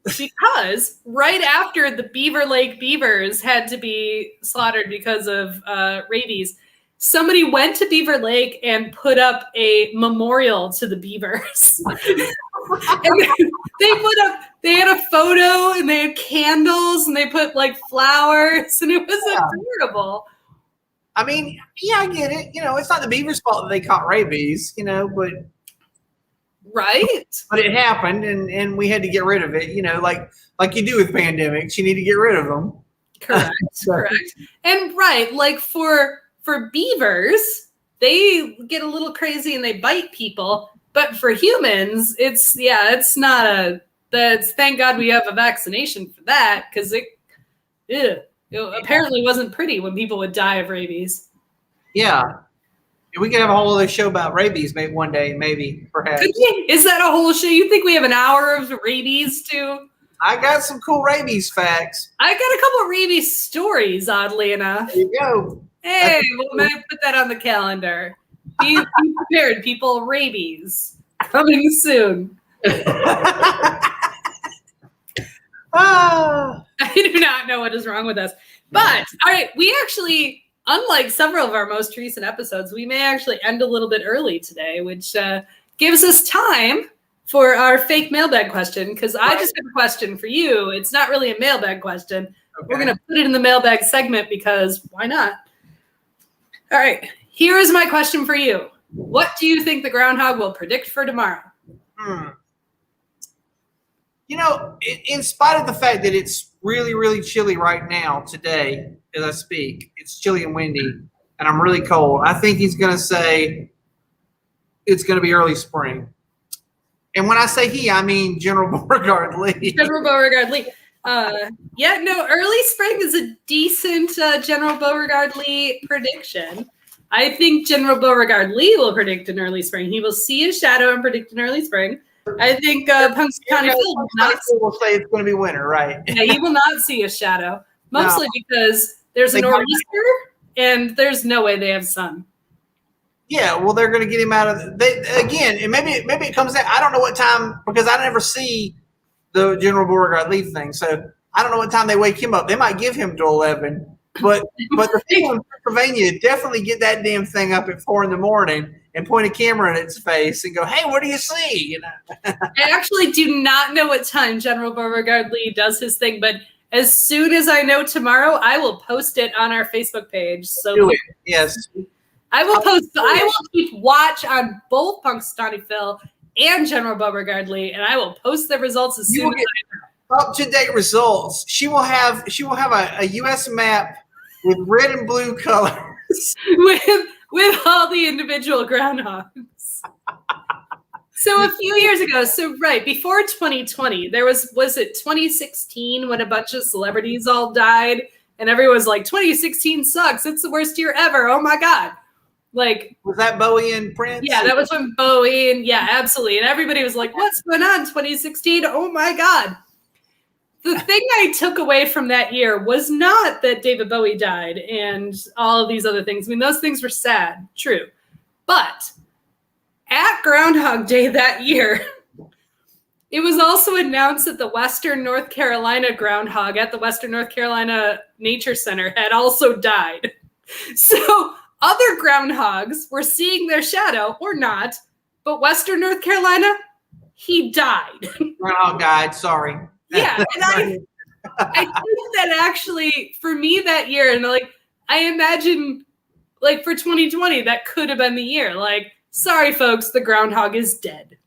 Because right after the Beaver Lake beavers had to be slaughtered because of rabies, somebody went to Beaver Lake and put up a memorial to the beavers. And they had a photo and they had candles and they put like flowers and it was adorable. I mean, yeah, I get it. It's not the beaver's fault that they caught rabies, but right. But it happened and we had to get rid of it, like you do with pandemics, you need to get rid of them. Correct. Correct. And right, like for beavers, they get a little crazy and they bite people. But for humans, thank God we have a vaccination for that, because it apparently wasn't pretty when people would die of rabies. Yeah. We could have a whole other show about rabies maybe one day, perhaps. Is that a whole show? You think we have an hour of rabies too? I got some cool rabies facts. I got a couple of rabies stories, oddly enough. There you go. Hey, we'll maybe put that on the calendar. Be prepared, people. Rabies coming soon. I do not know what is wrong with us. But, all right, we actually, unlike several of our most recent episodes, we may actually end a little bit early today, which gives us time for our fake mailbag question, because I just have a question for you. It's not really a mailbag question. Okay. We're going to put it in the mailbag segment because why not? All right, here is my question for you. What do you think the groundhog will predict for tomorrow? In spite of the fact that it's really, really chilly right now today as I speak, it's chilly and windy, and I'm really cold, I think he's going to say it's going to be early spring. And when I say he, I mean General Beauregard Lee. General Beauregard Lee. Early spring is a decent General Beauregard Lee prediction. I think General Beauregard Lee will predict an early spring. He will see a shadow and predict an early spring. I think Punxsutawney Phil will say it's going to be winter, right? Yeah, he will not see a shadow, mostly because there's a nor'easter and there's no way they have sun. Yeah, well, they're going to get him out of and maybe it comes out. I don't know what time, because I never see the General Beauregard Lee thing, so I don't know what time they wake him up. They might give him to 11, but the people in Pennsylvania definitely get that damn thing up at 4 a.m. and point a camera in its face and go, "Hey, what do you see?" I actually do not know what time General Beauregard Lee does his thing, but as soon as I know tomorrow, I will post it on our Facebook page. So do it. Yes. I will keep watch on both Punxsutawney Phil and General Beauregard Lee, and I will post the results as soon as I know. Up-to-date results. She will have a U.S. map with red and blue colors with all the individual groundhogs. So a few years ago, before 2020, there was it 2016 when a bunch of celebrities all died, and everyone was like, 2016 sucks. It's the worst year ever. Oh my God. Like, was that Bowie and Prince? Yeah, that was when Bowie and absolutely. And everybody was like, what's going on 2016? Oh my God. The thing I took away from that year was not that David Bowie died and all of these other things. I mean, those things were sad, true. But at Groundhog Day that year, It was also announced that the Western North Carolina groundhog at the Western North Carolina Nature Center had also died. So other groundhogs were seeing their shadow or not, but Western North Carolina, he died. Groundhog died. Sorry. Yeah, and I think that actually for me that year, and like I imagine, like for 2020, that could have been the year. Like, sorry, folks, the groundhog is dead.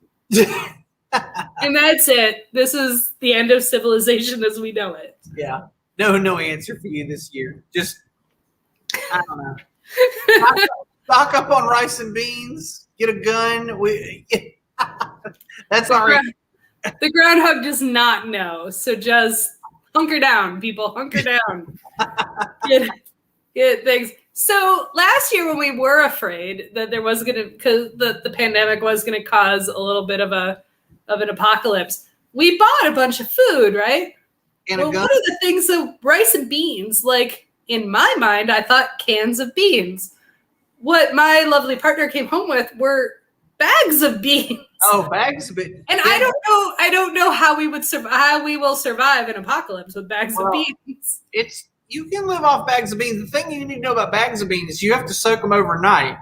And that's it. This is the end of civilization as we know it. Yeah. No answer for you this year. Just, I don't know. Stock up on rice and beans. Get a gun. That's all right. The groundhog does not know. So just hunker down, people. Hunker down. Get things. So last year when we were afraid that there was going to, because the pandemic was going to cause a little bit of an apocalypse, we bought a bunch of food, right? And well, one of the things, so rice and beans, like in my mind, I thought cans of beans. What my lovely partner came home with were bags of beans. Oh, bags of beans. And I don't know how we would survive, how we will survive an apocalypse with bags of beans. You can live off bags of beans. The thing you need to know about bags of beans is you have to soak them overnight.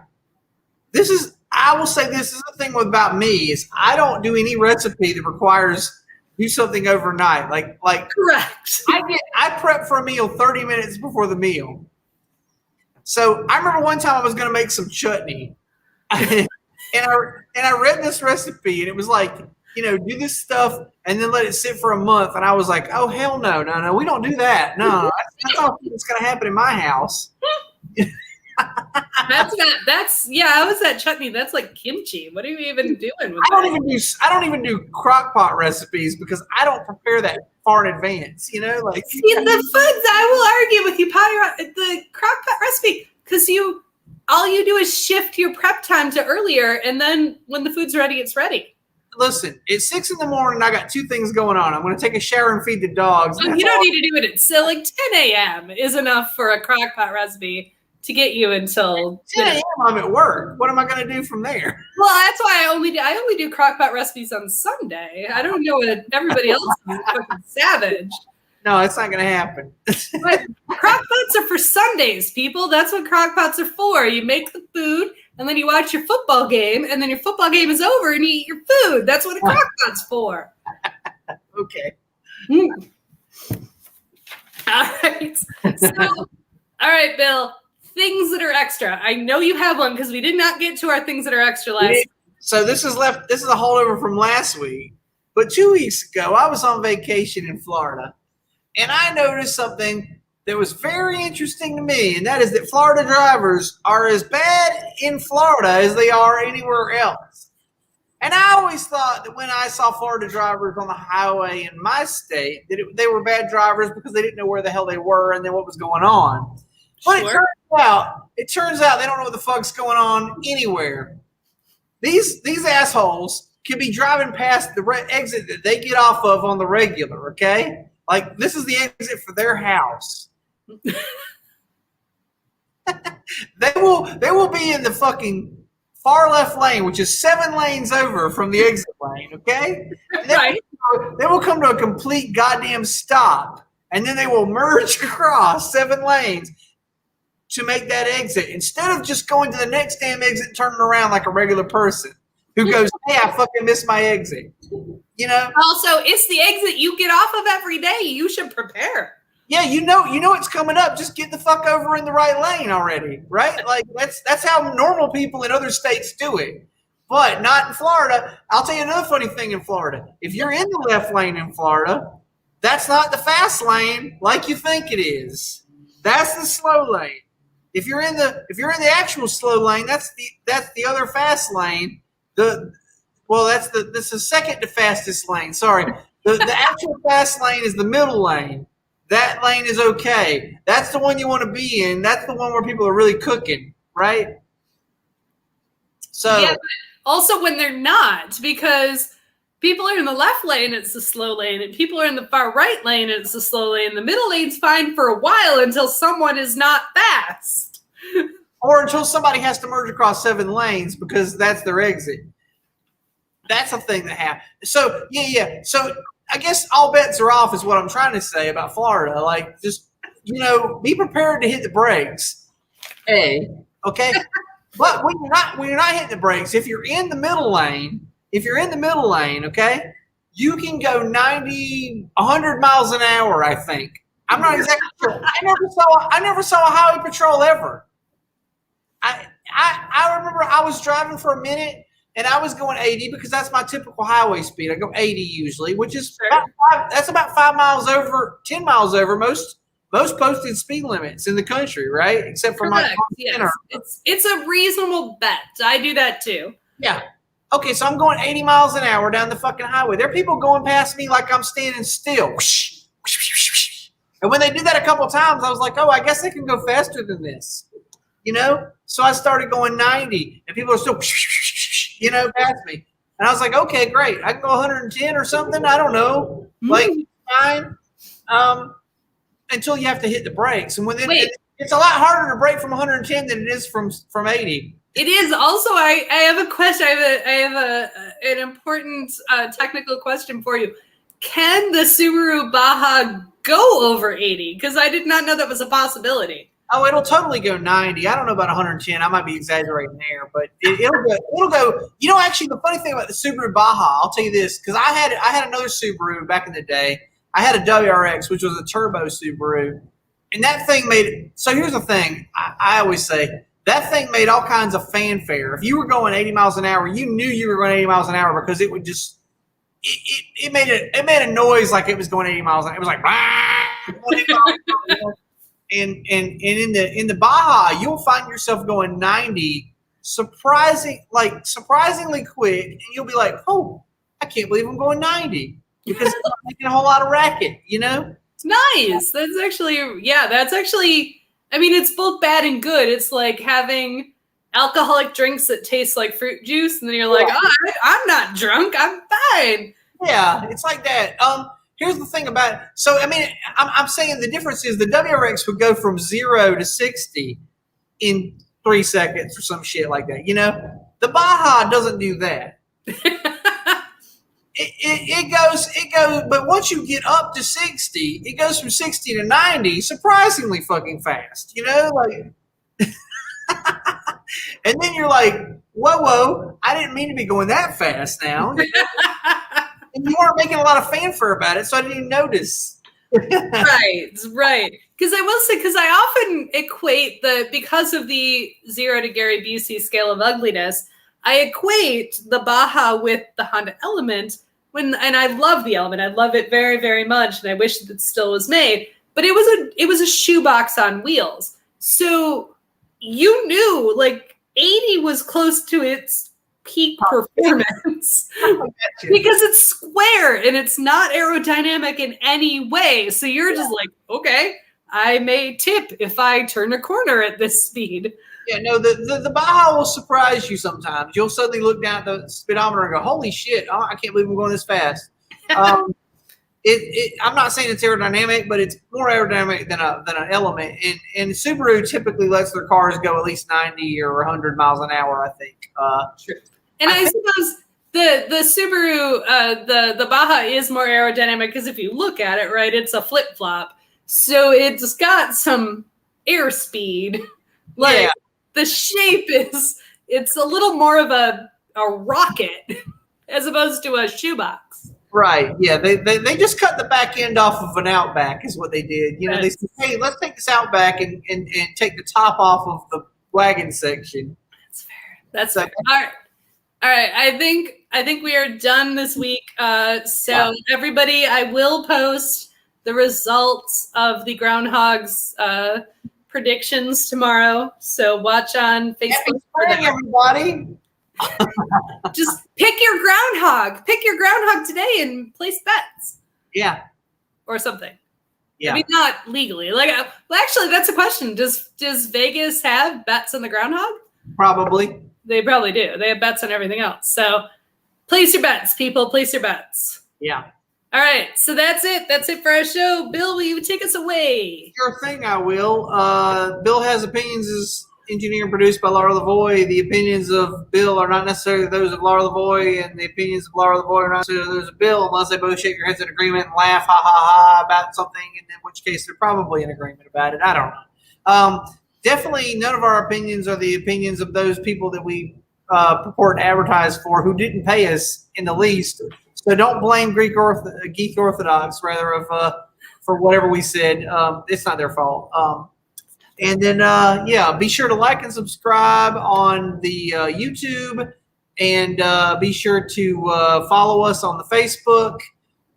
I will say this is the thing about me is I don't do any recipe that requires do something overnight. Like correct. I prep for a meal 30 minutes before the meal. So I remember one time I was going to make some chutney, and I read this recipe and it was like, do this stuff and then let it sit for a month. And I was like, oh hell no, we don't do that. No, that's not what's going to happen in my house. I was that chutney. That's like kimchi. What are you even doing with I don't even do crock pot recipes because I don't prepare that far in advance. See, the foods, I will argue with you, Patty, the crock pot recipe, because all you do is shift your prep time to earlier, and then when the food's ready, it's ready. Listen, it's 6 a.m. I got 2 things going on. I'm going to take a shower and feed the dogs. Oh, you don't need to do it at like 10 a.m. is enough for a crock pot recipe to get you until 10 a.m. I'm at work. What am I going to do from there? Well, that's why I only do crock pot recipes on Sunday. I don't know what everybody else is fucking savage. No, it's not going to happen. But crock pots are for Sundays, people. That's what crock pots are for. You make the food, and then you watch your football game, and then your football game is over, and you eat your food. That's what a crock pot's for. Okay. All right. So, all right, Bill. Things that are extra. I know you have one because we did not get to our things that are extra last week. So this is a holdover from last week. But 2 weeks ago, I was on vacation in Florida, and I noticed something that was very interesting to me, and that is that Florida drivers are as bad in Florida as they are anywhere else. And I always thought that when I saw Florida drivers on the highway in my state, that they were bad drivers because they didn't know where the hell they were and then what was going on. But it turns out they don't know what the fuck's going on anywhere. These assholes can be driving past the exit that they get off of on the regular, okay? Like, this is the exit for their house. They will be in the fucking far left lane, which is 7 lanes over from the exit lane, okay? Right. They will come to a complete goddamn stop, and then they will merge across 7 lanes to make that exit instead of just going to the next damn exit and turning around like a regular person who goes, hey, I fucking missed my exit. Also, it's the exit you get off of every day. You should prepare. Yeah, you know it's coming up. Just get the fuck over in the right lane already, right? Like that's how normal people in other states do it. But not in Florida. I'll tell you another funny thing in Florida. If you're in the left lane in Florida, that's not the fast lane like you think it is. That's the slow lane. If you're in the actual slow lane, that's the other fast lane. That's the second to fastest lane. Sorry. The actual fast lane is the middle lane. That lane is okay. That's the one you want to be in. That's the one where people are really cooking, right? So yeah, but also when they're not, because people are in the left lane, it's the slow lane, and people are in the far right lane, it's the slow lane. The middle lane's fine for a while until someone is not fast. Or until somebody has to merge across 7 lanes because that's their exit. That's a thing that happens. So yeah. So I guess all bets are off is what I'm trying to say about Florida. Like, just be prepared to hit the brakes. Okay. But when you're not hitting the brakes, if you're in the middle lane, okay, you can go 90, 100 miles an hour. I think. I'm not exactly sure. I never saw a highway patrol ever. I remember I was driving for a minute and I was going 80 because that's my typical highway speed. I go 80 usually, which is that's about 5 miles over, 10 miles over most posted speed limits in the country, right? Except for my yes. It's a reasonable bet. I do that too. Yeah. Okay, so I'm going 80 miles an hour down the fucking highway. There are people going past me like I'm standing still. And when they did that a couple of times, I was like, oh, I guess they can go faster than this. So I started going 90 and people are still, past me. And I was like, okay, great. I can go 110 or something. I don't know. Like, fine. Until you have to hit the brakes. And it's a lot harder to brake from 110 than it is from 80. It is. Also, I have a question. I have an important technical question for you. Can the Subaru Baja go over 80? Because I did not know that was a possibility. Oh, it'll totally go 90. I don't know about 110. I might be exaggerating there, but it'll go. Actually, the funny thing about the Subaru Baja, I'll tell you this, because I had another Subaru back in the day. I had a WRX, which was a turbo Subaru, and that thing made. So here's the thing. I always say that thing made all kinds of fanfare. If you were going 80 miles an hour, you knew you were going 80 miles an hour because it would just. It made a noise like it was going 80 miles an hour. It was like. And in the Baja, you'll find yourself going 90, surprisingly quick, and you'll be like, "Oh, I can't believe I'm going 90," because it's not making a whole lot of racket, It's nice. That's actually. I mean, it's both bad and good. It's like having alcoholic drinks that taste like fruit juice, and then you're like, "Oh, I'm not drunk. I'm fine." Yeah, it's like that. Here's the thing about it. So, I mean, I'm saying the difference is the WRX would go from 0 to 60 in 3 seconds or some shit like that. The Baja doesn't do that. it goes, but once you get up to 60, it goes from 60 to 90 surprisingly fucking fast. And then you're like, whoa, I didn't mean to be going that fast now. And you weren't making a lot of fanfare about it, so I didn't even notice. Right. Because I will say, because I often equate because of the 0 to Gary Busey scale of ugliness, I equate the Baja with the Honda Element, and I love the Element. I love it very, very much, and I wish that it still was made. But it was a shoebox on wheels. So you knew, like, 80 was close to its peak performance because it's square and it's not aerodynamic in any way. So you're just like, okay, I may tip if I turn a corner at this speed. Yeah, no, the Baja will surprise you sometimes. You'll suddenly look down at the speedometer and go, holy shit, I can't believe I'm going this fast. I'm not saying it's aerodynamic, but it's more aerodynamic than an Element. And Subaru typically lets their cars go at least 90 or 100 miles an hour, I think. Sure. And I suppose the Subaru, the Baja is more aerodynamic because if you look at it, right, it's a flip flop, so it's got some airspeed. Like the shape it's a little more of a rocket as opposed to a shoebox. Right. Yeah. They just cut the back end off of an Outback is what they did. They said, hey, let's take this Outback and take the top off of the wagon section. That's fair. That's fair. All right, I think we are done this week. So everybody, I will post the results of the Groundhogs predictions tomorrow. So watch on Facebook. Happy everybody. Just pick your groundhog. Pick your groundhog today and place bets. Yeah. Or something. Yeah. I mean, not legally. Like, well, actually, that's a question. Does Vegas have bets on the groundhog? Probably. They probably do. They have bets on everything else. So place your bets, people. Place your bets. Yeah. All right. So that's it. That's it for our show. Bill, will you take us away? Sure thing, I will. Bill Has Opinions is engineered and produced by Laura Lavoie. The opinions of Bill are not necessarily those of Laura Lavoie, and the opinions of Laura Lavoie are not necessarily those of Bill, unless they both shake their heads in agreement and laugh, ha ha ha, about something, and in which case they're probably in agreement about it. I don't know. Definitely none of our opinions are the opinions of those people that we purport to advertise for who didn't pay us in the least. So don't blame Geek Orthodox, rather, for whatever we said. It's not their fault. And then, be sure to like and subscribe on the YouTube, and be sure to follow us on the Facebook.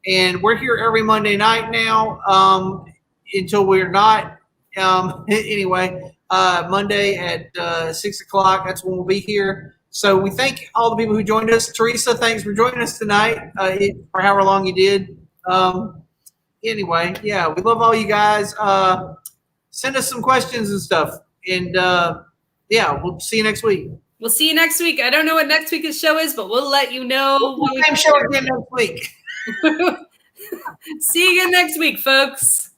And we're here every Monday night now until we're not. Anyway, Monday at 6 o'clock, that's when we'll be here. So we thank all the people who joined us. Teresa, thanks for joining us tonight for however long you did. Anyway, yeah, we love all you guys. Send us some questions and stuff. And, we'll see you next week. We'll see you next week. I don't know what next week's show is, but we'll let you know. Same show again next week. See you again next week, folks.